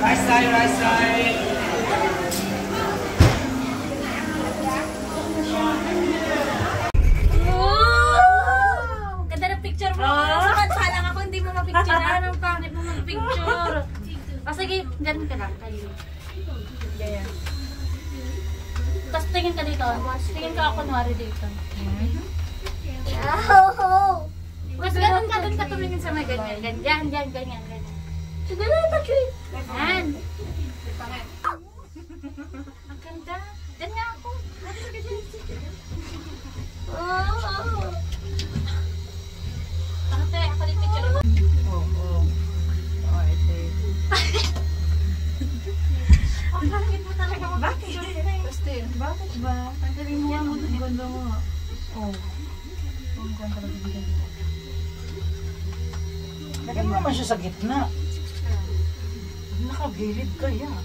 Right side, right side. Ganda ng picture mo. Sa lang ako, hindi mo mapicture. Anong pangit mo mag-picture? O sige, ganun ka lang. Ganyan. Tapos tingin ka dito. Tingin ka ako kunwari dito. Mas ganun ka dun ka tumingin sa mga ganyan. Ganyan. Sige na, Patrick. Ganyan. Ang ganda. Diyan nga ako. Ate, ako din picture mo. Oo. Ate. Ang pangit mo talaga mo. Bakit? Bakit ba? Ang galing mo ang ganda mo. Oh. Ang ganda ng bibigyan mo. Lagyan mo naman siya sa gitna. Nakagilid ka yan.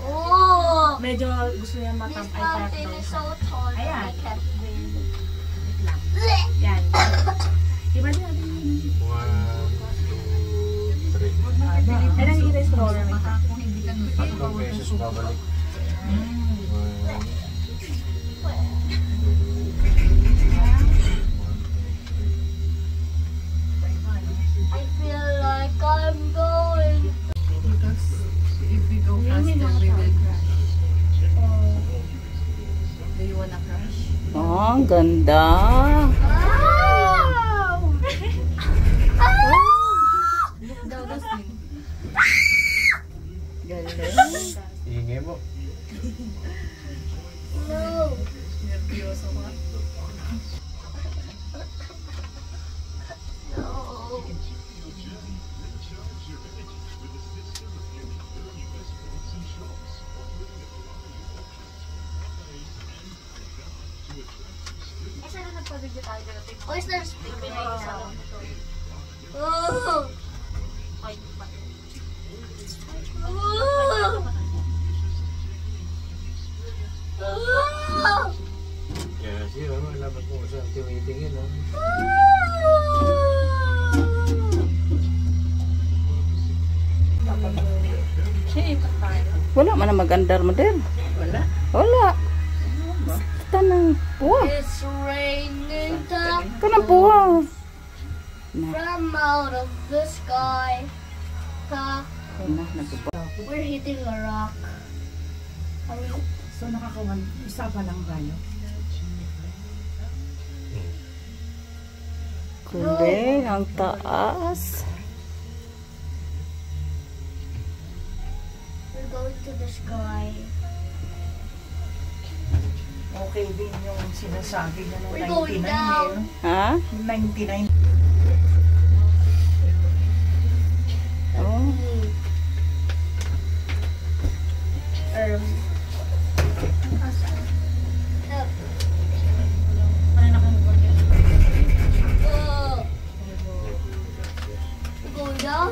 Oh! Medyo gusto niya This mountain is so tall. Ayan. I can't breathe. Yan. Diba niya? 1, 2, 3. Kaya nakikita yung stroller. 3 beses babalik. 1, 2, 3. I feel like I'm going. Because if we go faster, we will crash. Do you wanna crash? Oh, ang ganda. Galing. Ingay mo. No. Nervyoso ka. Saan na nagpa-video tayo? Oh, is there a speaker na isa? Oh! Ay, pa. Oh! Oh! Kaya siya, alamat mo saan tumitingin. Wala man na magandar mo din. Wala. Tanang puwa. It's raining down Tanang puwa. from out of the sky. We're hitting a rock. So nakakawan, isa pa lang tayo. Galing, ang taas. We're going to the sky. Okay din yung sinasabi na We're going down. Ha? 99. Oh. Help. Oh. We're going down.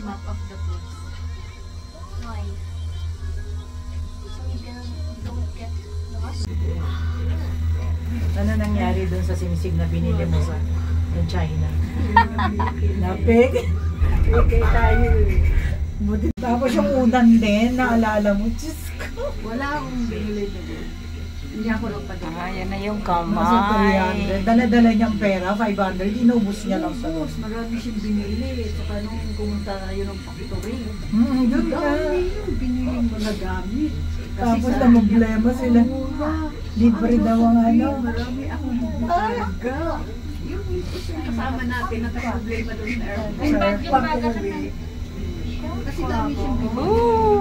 Map of the place. Why? So we don't get lost? Ano nangyari dun sa sinisig na binili mo sa China? Napig? Okay tayo. Buti tapos yung unan din, naalala mo. Diyos ko. Wala akong binili na din. Hindi ako nagpadala. Ah, yan na yung Kasi kamay. 300. Dala-dala niyang pera, 500. Inubos niya lang sa Tapos marami siyang binili. Saka nung pumunta tayo ng factory. Doon ka. Dami yung biniling mga gamit. Tapos sa na problema sila. mura. Libre daw ang ano. Marami akong talaga. Yung kasama natin na problema doon sa airport. Ay, bag yung baga ka na. Kasi dami siyang binili. Oh!